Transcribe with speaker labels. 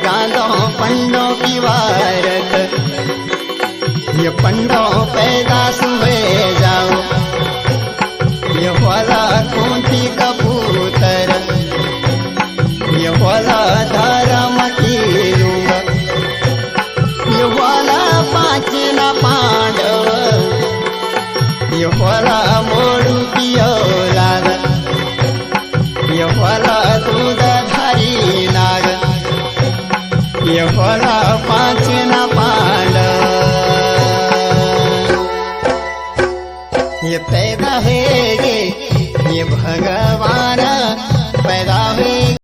Speaker 1: गांधो पंडो की वारत ये पंडो पैदा सुबह जाओ ये वाला कुंती कबूतर ये वाला धर्म की लूंगा ये वाला पांच न पांडव ये वाला मोड़ू की औलाद ये वाला दूधधारी नाग ये वाला पांच न पांडव ये पैदा है ये भगवान पैदा हुए